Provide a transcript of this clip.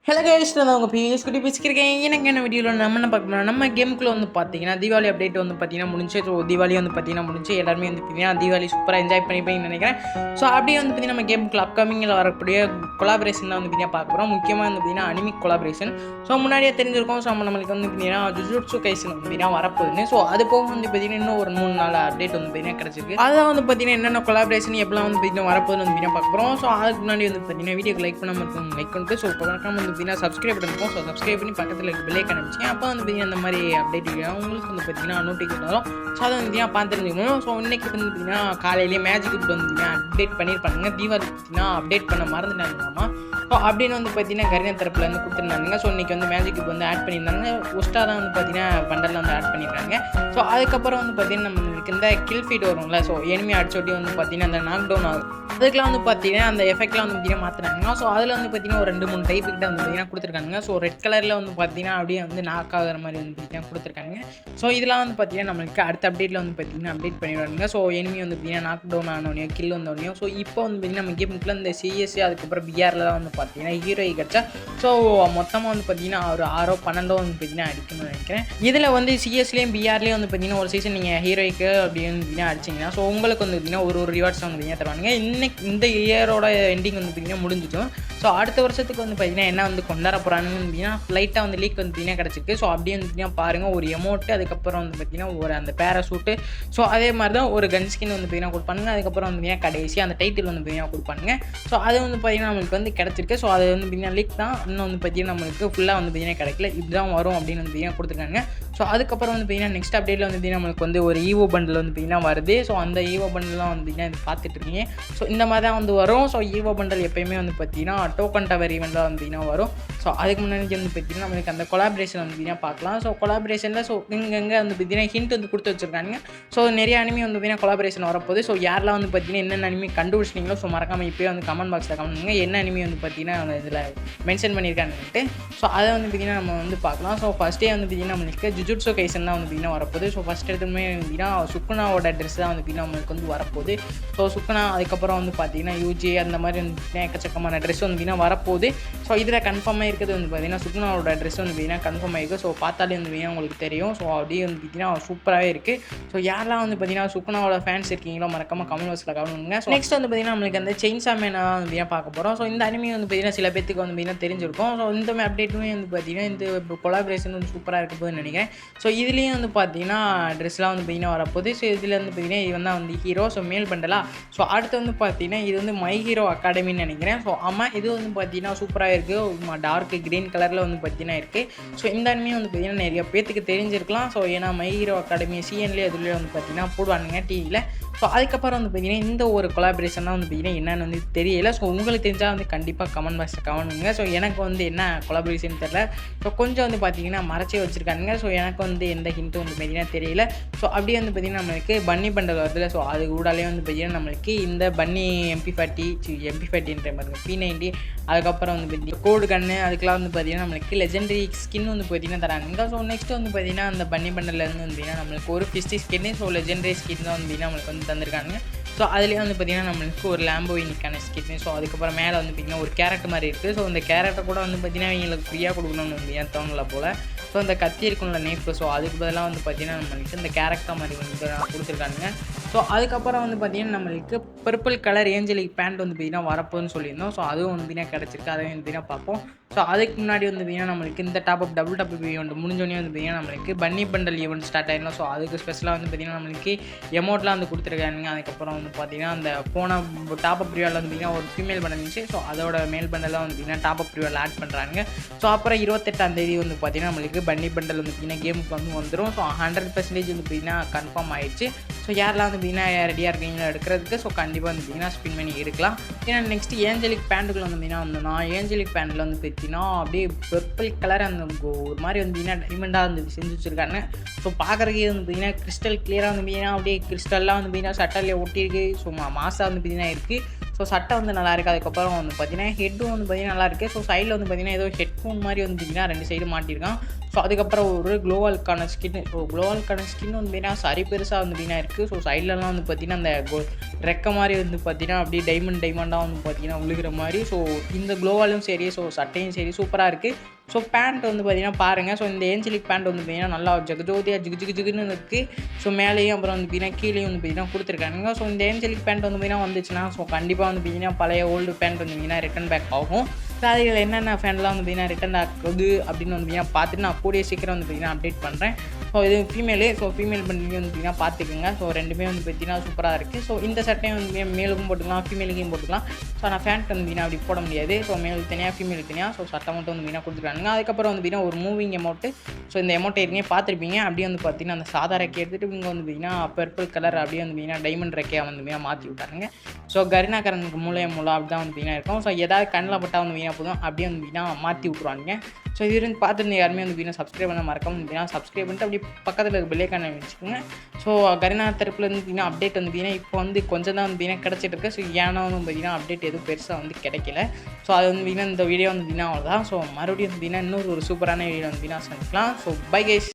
Hello guys, நான் உங்கள் PVS குட்டி பேசிக்கிறேன். எனக்கு என்ன வீடியோவில் நம்ம என்ன பார்க்கணும், நம்ம கேமுக்குள்ளே வந்து பார்த்தீங்கன்னா தீபாவளி அப்டேட் வந்து பார்த்தீங்கன்னா முடிஞ்சு. ஸோ தீபாவளி வந்து பார்த்தீங்கன்னா முடிஞ்சு, எல்லாருமே வந்து பார்த்தீங்கன்னா தீபாவளி சூப்பராக என்ஜாய் பண்ணிப்பீங்கன்னு நினைக்கிறேன். ஸோ அப்படியே வந்து பார்த்தீங்கன்னா நம்ம கேமுக்குள்ள அப்கமிங்கில் வரக்கூடிய கொலாபரேஷன் தான் வந்து பார்த்தீங்கன்னா பார்க்க போகிறோம். முக்கியமாக வந்து பார்த்தீங்கன்னா அனிமிக் கொலாபரேஷன். ஸோ முன்னாடியே தெரிஞ்சிருக்கோம். ஸோ நம்மளுக்கு வந்து பார்த்தீங்கன்னா ஜுஜுட்சு கைசன் வந்து பார்த்தீங்கன்னா வரப்போகுதுன்னு. ஸோ அது போக வந்து பார்த்தீங்கன்னா இன்னும் ஒரு 3 நாள் அப்டேட் வந்து பார்த்தீங்கன்னா கிடச்சிருக்கு. அதான் வந்து பார்த்தீங்கன்னா என்னென்ன கொலாபரேஷன் எப்படிலாம் வந்து பார்த்தீங்கன்னா வரப்போகுதுன்னு வந்து பார்த்தீங்கன்னா பார்க்க போகிறோம். ஸோ அதுக்கு முன்னாடி வந்து பார்த்தீங்கன்னா வீடியோக்கு லைக் பண்ணாமல் இருக்கும், லைக் பண்ணிட்டு ஸோ வணக்கம் வந்து பார்த்தீங்கன்னா சப்ஸ்கிரைப் பண்ணிருக்கோம். ஸோ சப்ஸ்கிரைப் பண்ணி பக்கத்தில் இருக்க பெல்லை காமிச்சிங்க. அப்போ வந்து பார்த்தீங்கன்னா இந்த மாதிரி அப்டேட் உங்களுக்கு வந்து பார்த்தீங்கன்னா நோட்டிஃபிகேஷன் வரும். ஸோ அதை வந்து பார்த்தீங்கன்னா பார்த்து தெரிஞ்சுக்கணும். ஸோ இன்னைக்கு வந்து பார்த்தீங்கன்னா காலையிலேயே மேஜிக் வந்து பார்த்தீங்கன்னா அப்டேட் பண்ணியிருப்பாங்க. தீபாவளி பார்த்தீங்கன்னா அப்டேட் பண்ண மறந்துட்டாங்களாமா. ஸோ அப்படின்னு வந்து பார்த்தீங்கன்னா கரினா தரப்பில் வந்து கொடுத்துருந்தாங்க. ஸோ இன்றைக்கி வந்து மேஜிக் வந்து ஆட் பண்ணியிருந்தாங்க. ஒஸ்ட்டாக தான் வந்து பார்த்தீங்கன்னா பண்டலில் வந்து ஆட் பண்ணியிருக்காங்க. ஸோ அதுக்கப்புறம் வந்து பார்த்தீங்கன்னா நம்மளுக்கு இந்த கில் ஃபீட் வரும்ல. ஸோ எனிமி அடிச்சோட்டி வந்து பார்த்தீங்கன்னா அந்த நாக் டவுன் ஆகும். அதுக்கெலாம் வந்து பார்த்தீங்கன்னா அந்த எஃபெக்ட்லாம் வந்து பார்த்தீங்கன்னா மாற்றினாங்க. ஸோ அதில் வந்து பார்த்தீங்கன்னா ஒரு 2-3 டைப் கிட்ட வந்து பார்த்தீங்கன்னா கொடுத்துருக்காங்க. ஸோ ரெட் கலரில் வந்து பார்த்தீங்கன்னா அப்படியே வந்து நாக் ஆகிற மாதிரி வந்து பார்த்தீங்கன்னா கொடுத்துருக்காங்க. ஸோ இதெல்லாம் வந்து பார்த்தீங்கன்னா நம்மளுக்கு அடுத்த அப்டேட்டில் வந்து பார்த்தீங்கன்னா அப்டேட் பண்ணிடுவாங்க. ஸோ எனிமி வந்து பார்த்தீங்கன்னா நாக் டவுன் ஆனோடனே கில் வந்தோடனே. ஸோ இப்போ வந்து பார்த்தீங்கன்னா நம்ம கேமுக்குள்ள இந்த சிஎஸ்சி அதுக்கப்புறம் பிஆரில் தான் வந்து பார்த்தீங்கன்னா ஹீரோ கிடச்சா. ஸோ மொத்தமாக வந்து பார்த்தீங்கன்னா ஒரு 6-12 வந்து பார்த்தீங்கன்னா அடிக்கணும்னு நினைக்கிறேன். இதில் வந்து சிஎஸ்லேயும் பிஆர்லேயும் வந்து பார்த்தீங்கன்னா ஒரு சீசன் நீங்கள் ஹீரோய்க்கு அப்படின்னு பார்த்தீங்கன்னா அடிச்சிங்கன்னா ஸோ உங்களுக்கு வந்து பார்த்தீங்கன்னா ஒரு ரிவார்ட்ஸ் வந்து பார்த்தீங்கன்னா தருவாங்க. இந்த இயரோட எண்டிங் வந்து பார்த்தீங்கன்னா முடிஞ்சிடும். ஸோ அடுத்த வருஷத்துக்கு வந்து பார்த்தீங்கன்னா என்ன வந்து கொண்டாட போகிறாங்கன்னு பார்த்தீங்கன்னா லைட்டாக வந்து லீக் வந்து பார்த்தீங்கன்னா கிடச்சிருக்கு. ஸோ அப்படியே வந்து பார்த்தீங்கன்னா பாருங்கள், ஒரு எமௌண்ட்டு, அதுக்கப்புறம் வந்து பார்த்தீங்கன்னா ஒரு அந்த பேராசூட்டு, ஸோ அதே மாதிரி தான் ஒரு கன் ஸ்கின் வந்து பார்த்தீங்கன்னா கொடுப்பாங்க. அதுக்கப்புறம் வந்து பார்த்தீங்கன்னா கடைசி அந்த டைட்டில் வந்து பார்த்தீங்கன்னா கொடுப்பாங்க. ஸோ அது வந்து பார்த்தீங்கன்னா நம்மளுக்கு வந்து கிடச்சிருக்கு. ஸோ அது வந்து பார்த்தீங்கன்னா லீக் தான், இன்னும் வந்து பார்த்தீங்கன்னா நம்மளுக்கு ஃபுல்லாக வந்து பார்த்தீங்கன்னா கிடைக்கல. இதுதான் வரும் அப்படின்னு வந்து பார்த்தீங்கன்னா கொடுத்துருக்காங்க. ஸோ அதுக்கப்புறம் வந்து பார்த்தீங்கன்னா நெக்ஸ்ட் அப்டேட்டில் வந்து பார்த்தீங்கன்னா நம்மளுக்கு வந்து ஒரு ஈவோ பண்டில் வந்து பார்த்தீங்கன்னா வருது. ஸோ அந்த ஈவோ பண்டில்லாம் வந்து பார்த்தீங்கன்னா இது பார்த்துட்டு இருக்கீங்க. ஸோ இந்த மாதிரி தான் வந்து வரும். ஸோ ஈவோ பண்டல் எப்பயுமே வந்து பார்த்தீங்கன்னா டோக்கன் டவர் ஈவெண்ட்டாக வந்து பார்த்தீங்கன்னா வரும். ஸோ அதுக்கு முன்னாடி வந்து பார்த்தீங்கன்னா நம்மளுக்கு அந்த கொலாபரேஷன் வந்து பார்த்தீங்கன்னா பார்க்கலாம். ஸோ கொலாபரேஷனில் ஸோ இங்கங்கே வந்து பார்த்தீங்கன்னா ஹிண்ட் வந்து கொடுத்து வச்சுருக்காங்க. ஸோ நிறைய அனிமி வந்து பார்த்தீங்கன்னா கொலாபரேஷன் வரப்போகுது. ஸோ யாரெல்லாம் வந்து பார்த்தீங்கன்னா என்னென்ன அனிமி கண்டுபிடிச்சிங்களோ ஸோ மறக்காமல் இப்போயே வந்து கமெண்ட் பாக்ஸில் கமெண்ட் பண்ணுங்கள் என்ன அனிமி வந்து பார்த்தீங்கன்னா இதில் மென்ஷன் பண்ணியிருக்காங்கன்ட்டு. ஸோ அதை வந்து பார்த்தீங்கன்னா நம்ம வந்து பார்க்கலாம். ஸோ ஃபஸ்ட்டே வந்து பார்த்தீங்கன்னா நம்மளுக்கு ஜுஜுட்சு கைசன் தான் வந்து பார்த்தீங்கன்னா வரப்போகுது. ஸோ ஃபஸ்ட் எடுத்துமே பார்த்தீங்கன்னா சுக்குனாவோட ட்ரெஸ் தான் வந்து பார்த்தீங்கன்னா நம்மளுக்கு வந்து வரப்போகுது. ஸோ சுக்குனா அதுக்கப்புறம் வந்து பார்த்தீங்கன்னா யூஜி அந்த மாதிரி வந்து எக்கச்சக்கமான ட்ரெஸ் வந்து பார்த்தீங்கன்னா வரப்போகுது. ஸோ இதில் கன்ஃபார்மாக இருக்கிறது வந்து பார்த்தீங்கன்னா சுக்குனாவோட ட்ரெஸ் வந்து பார்த்தீங்கன்னா கன்ஃபார்ம் ஆகிருக்கு. ஸோ பார்த்தாலே வந்து பார்த்தீங்கன்னா உங்களுக்கு தெரியும். ஸோ அப்படியே வந்து பார்த்தீங்கன்னா சூப்பராகவே இருக்குது. ஸோ யாரெல்லாம் வந்து பார்த்தீங்கன்னா சுக்குனாவோட ஃபேன்ஸ் இருக்கீங்களோ மறக்காமல் கமெண்ட் பாக்ஸில் கமெண்ட் பண்ணுங்க. ஸோ நெக்ஸ்ட் வந்து பார்த்தீங்கன்னா நம்மளுக்கு அந்த செயின்சா மேனை வந்து பார்த்தீங்கன்னா பார்க்க போகிறோம். ஸோ இந்த அனிமி வந்து பார்த்தீங்கன்னா சில பேருக்கு வந்து பார்த்தீங்கன்னா தெரிஞ்சிருக்கும். ஸோ இந்த அப்டேட்டுமே வந்து பார்த்தீங்கன்னா இந்த கொலாபரேஷன் வந்து சூப்பராக இருக்க போகுதுன்னு நினைக்கிறேன். ஸோ இதுலேயும் வந்து பார்த்தீங்கன்னா ட்ரெஸ்லாம் வந்து பார்த்தீங்கன்னா வரப்போகுது. ஸோ இதில் வந்து பார்த்தீங்கன்னா இவன் தான் வந்து ஹீரோ. So male பண்டலா. ஸோ அடுத்து வந்து பார்த்தீங்கன்னா இது வந்து மை ஹீரோ அகாடமின்னு நினைக்கிறேன். ஸோ ஆமாம், இது வந்து பார்த்தீங்கன்னா சூப்பராக இருக்குது. டார்க் க்ரீன் கலரில் வந்து பார்த்தீங்கன்னா இருக்குது. ஸோ இந்த அனிமே வந்து பார்த்தீங்கன்னா நிறைய பேத்துக்கு தெரிஞ்சிருக்கலாம். ஸோ ஏன்னா மை ஹீரோ அகாடமி சிஎன்லேயே அதுலேயே வந்து பார்த்தீங்கன்னா போடுவானுங்க டிவியில். ஸோ அதுக்கப்புறம் வந்து பார்த்தீங்கன்னா இந்த ஒரு கொலாபரேஷனாக வந்து பார்த்தீங்கன்னா என்னென்னு வந்து தெரியல. ஸோ உங்களுக்கு தெரிஞ்சால் வந்து கண்டிப்பாக கமெண்ட் பாக்ஸில் கமெண்ட் பண்ணுங்க. ஸோ எனக்கு வந்து என்ன கொலாபரேஷன் தெரியல. ஸோ கொஞ்சம் வந்து பார்த்தீங்கன்னா மறைச்சே வச்சுருக்காங்க. ஸோ எனக்கு வந்து எந்த ஹிண்ட்டும் வந்து பார்த்தீங்கன்னா தெரியல. ஸோ அப்படியே வந்து பார்த்தீங்கன்னா நம்மளுக்கு பன்னி பண்டல் வருதுல. ஸோ அது கூடாலே வந்து பார்த்தீங்கன்னா நம்மளுக்கு இந்த பன்னி MP40 பாருங்க P90, அதுக்கப்புறம் வந்து பார்த்தீங்கன்னா கோடு கன்று, அதுக்கெலாம் வந்து பார்த்தீங்கன்னா நம்மளுக்கு லெஜெண்டரி ஸ்கின் வந்து பார்த்தீங்கன்னா தராங்க. ஸோ நெக்ஸ்ட் வந்து பார்த்தீங்கன்னா அந்த பன்னி பண்டல்லேருந்து வந்து பார்த்தீங்கன்னா நம்மளுக்கு ஒரு ஃபிஸ்டி ஸ்கின்னு, ஸோ லெஜெண்டரி ஸ்கின் தான் வந்து பார்த்தீங்கன்னா நம்மளுக்கு வந்து தந்திருக்காங்க. ஸோ அதுலேயே வந்து பார்த்தீங்கன்னா நம்மளுக்கு ஒரு லேம்போயினிக்கான ஸ்கின்னு. ஸோ அதுக்கப்புறம் மேலே வந்து பார்த்தீங்கன்னா ஒரு கேரக்டர் மாதிரி இருக்குது. ஸோ அந்த கேரக்டர் கூட வந்து பார்த்தீங்கன்னா இவங்களுக்கு ஃப்ரீயாக கொடுக்கணும்னு வந்து ஏன் தோணல போல். ஸோ அந்த கத்தி இருக்கும்ல நேஃப், ஸோ அதுக்கு பதிலாக வந்து பார்த்தீங்கன்னா நம்மளுக்கு இந்த கேரக்டர் மாதிரி வந்து கொடுத்துருக்காங்க. ஸோ அதுக்கப்புறம் வந்து பார்த்தீங்கன்னா நம்மளுக்கு பர்பிள் கலர் ஏஞ்சலிக் பேண்ட் வந்து பார்த்தீங்கன்னா வரப்போன்னு சொல்லியிருந்தோம். ஸோ அதுவும் வந்து பார்த்தீங்கன்னா கிடச்சிருக்கு. அதையும் வந்து பார்த்தீங்கன்னா பார்ப்போம். ஸோ அதுக்கு முன்னாடி வந்து பார்த்தீங்கன்னா நம்மளுக்கு இந்த டாப்அப் WWP ஈவெண்ட் முடிஞ்சோடனே வந்து பார்த்தீங்கன்னா நம்மளுக்கு பன்னி பண்டல் ஈவெண்ட் ஸ்டார்ட் ஆகிடலாம். ஸோ அதுக்கு ஸ்பெஷலாக வந்து பார்த்தீங்கன்னா நம்மளுக்கு எமௌண்ட்லாம் வந்து கொடுத்துருக்காங்க. அதுக்கப்புறம் வந்து பார்த்தீங்கன்னா அந்த போன டாப்அப் ரிவால் வந்து பார்த்தீங்கன்னா ஒரு ஃபீமேல் பண்டல் இருந்துச்சு. ஸோ அதோட மேல் பண்டலாம் வந்து பார்த்தீங்கன்னா டாப்அப் ரிவால் ஆட் பண்ணுறாங்க. ஸோ அப்புறம் 28ஆம் தேதி வந்து பார்த்தீங்கன்னா நம்மளுக்கு பன்னி பண்டல் வந்து பார்த்தீங்கன்னா கேமுக்கு வந்து வந்துடும். ஸோ 100% வந்து பார்த்தீங்கன்னா கன்ஃபார்ம் ஆயிடுச்சு. ஸோ யாரெல்லாம் வந்து பார்த்தீங்கன்னா ரெடியாக இருக்கீங்களா எடுக்கிறதுக்கு ஸோ கண்டிப்பாக வந்து பார்த்தீங்கன்னா ஸ்பின் பண்ணி எடுக்கலாம். ஏன்னா நெக்ஸ்ட் ஏஞ்சலிக் பேண்டுக்குள்ள வந்து பார்த்தீங்கன்னா வந்தோம்னா ஏஞ்சலிக் பேண்டில் வந்து பார்த்தீங்கன்னா அப்படியே பர்பிள் கலர் அந்த ஒரு மாதிரி வந்து பார்த்தீங்கன்னா டைமண்டாக வந்து செஞ்சு வச்சுருக்காங்க. ஸோ பார்க்குறதுக்கே வந்து பார்த்தீங்கன்னா கிறிஸ்டல் கிளியராக வந்து பார்த்தீங்கன்னா அப்படியே கிறிஸ்டல்லாம் வந்து பார்த்தீங்கன்னா சட்டலில் ஒட்டியிருக்கு. ஸோ மாசாக வந்து பார்த்தீங்கன்னா இருக்குது. ஸோ சட்டை வந்து நல்லாயிருக்கு. அதுக்கப்புறம் வந்து பார்த்தீங்கன்னா ஹெட்டும் வந்து பார்த்தீங்கன்னா நல்லாயிருக்கு. ஸோ சைடில் வந்து பார்த்தீங்கன்னா ஏதோ ஹெட்ஃபோன் மாதிரி வந்து பார்த்தீங்கன்னா 2 சைடு மாட்டியிருக்கான். ஸோ அதுக்கப்புறம் ஒரு க்ளோவால்க்கான ஸ்கின். ஸோ க்ளோவால்க்கான ஸ்கின் வந்து பார்த்தீங்கன்னா சரி பெருசாக வந்து பார்த்தீங்கன்னா இருக்குது. ஸோ சைட்லலாம் வந்து பார்த்தீங்கன்னா அந்த ரெக்க மாதிரி வந்து பார்த்தீங்கன்னா அப்படியே டைமண்டாக வந்து பார்த்தீங்கன்னா விழுகிற மாதிரி. ஸோ இந்த க்ளோவாலும் சரி, ஸோ சட்டையும் சரி சூப்பராக இருக்குது. ஸோ பேண்ட் வந்து பார்த்தீங்கன்னா பாருங்கள். ஸோ இந்த ஏஞ்சலிக் பேண்ட் வந்து பார்த்தீங்கன்னா நல்லா ஜகஜோதியாக ஜிகுன்னு இருக்குது. ஸோ மேலேயும் அப்புறம் வந்து பார்த்தீங்கன்னா கீழேயும் வந்து பார்த்தீங்கன்னா கொடுத்துருக்காங்க. ஸோ இந்த ஏஞ்சலிக் பேண்ட் வந்து பார்த்தீங்கன்னா வந்துச்சுன்னா ஸோ கண்டிப்பாக வந்து பார்த்தீங்கன்னா பழைய ஓல்டு பேண்ட் வந்து பார்த்தீங்கன்னா ரிட்டன் பேக் ஆகும். ஸோ அதில் என்னென்ன ஃபேன்லாம் வந்து பார்த்தீங்கன்னா ரிட்டன் ஆகுது அப்படின்னு வந்து பார்த்தீங்கன்னா பார்த்துட்டு நான் கூடிய சீக்கிரம் வந்து பார்த்தீங்கன்னா அப்டேட் பண்ணுறேன். ஸோ இது ஃபீமேலு. ஸோ ஃபீமேல் பண்ணி வந்து பார்த்தீங்கன்னா பார்த்துக்குங்க. ஸோ ரெண்டுமே வந்து பார்த்தீங்கன்னா சூப்பராக இருக்குது. ஸோ இந்த சட்டையும் வந்து மேலுக்கும் போட்டுக்கலாம், ஃபீமேலுக்கும் போட்டுக்கலாம். ஸோ நான் ஃபேண்ட் வந்து பார்த்தீங்கன்னா அப்படி போட முடியாது. ஸோ மேலுக்கு தனியாக ஃபீமேலுக்கு தனியாக. ஸோ சட்டை மட்டும் வந்து பார்த்தீங்கன்னா கொடுத்துருக்காங்க. அதுக்கப்புறம் வந்து பார்த்தீங்கன்னா ஒரு மூவிங் அமௌண்ட்டு. ஸோ இந்த அமௌண்ட் ஏற்கனவே பார்த்துருப்பீங்க. அப்படியே வந்து பார்த்தீங்கன்னா அந்த சாதா ரெக்கை எடுத்துகிட்டு இங்கே வந்து பார்த்தீங்கன்னா பர்பிள் கலர் அப்படியே வந்து பார்த்தீங்கன்னா டைமண்ட் ரெக்கையாக வந்து பார்த்தீங்கன்னா மாற்றி விட்டாருங்க. ஸோ கரினாக்கரனுக்கு மூளை அப்படி தான் வந்து பார்த்தீங்கன்னா இருக்கும். ஸோ ஏதாவது கண்ணில் பட்டா வந்து பார்த்தீங்கன்னா போதும் அப்படியே வந்து பார்த்தீங்கன்னா மாற்றி விட்ருவாங்க. ஸோ இது இருந்து பார்த்துருந்தீங்க யாருமே வந்து பார்த்தீங்கன்னா சப்ஸ்கிரைப் பண்ண மறக்காம பார்த்தீங்கன்னா சப்ஸ்கிரைப் பண்ணிட்டு அப்படி பக்கத்தில் இருக்க பெல்லைக்கான வச்சுக்கோங்க. ஸோ கரினா தரப்புல வந்து பார்த்தீங்கன்னா அப்டேட் வந்து பார்த்தீங்கன்னா இப்போ வந்து கொஞ்சம் தான் வந்து பார்த்தீங்கன்னா கிடச்சிட்டு இருக்கு. ஸோ ஏன்னா வந்து பார்த்தீங்கன்னா அப்டேட் எதுவும் பெருசாக வந்து கிடைக்கல. ஸோ அது வந்து பார்த்தீங்கன்னா இந்த வீடியோ வந்து பார்த்தீங்கன்னா அவ்வளோதான். ஸோ மறுபடியும் வந்து பார்த்தீங்கன்னா இன்னொரு சூப்பரான வீடியோ வந்து பார்த்தீங்கன்னா சந்திக்கலாம். So bye guys.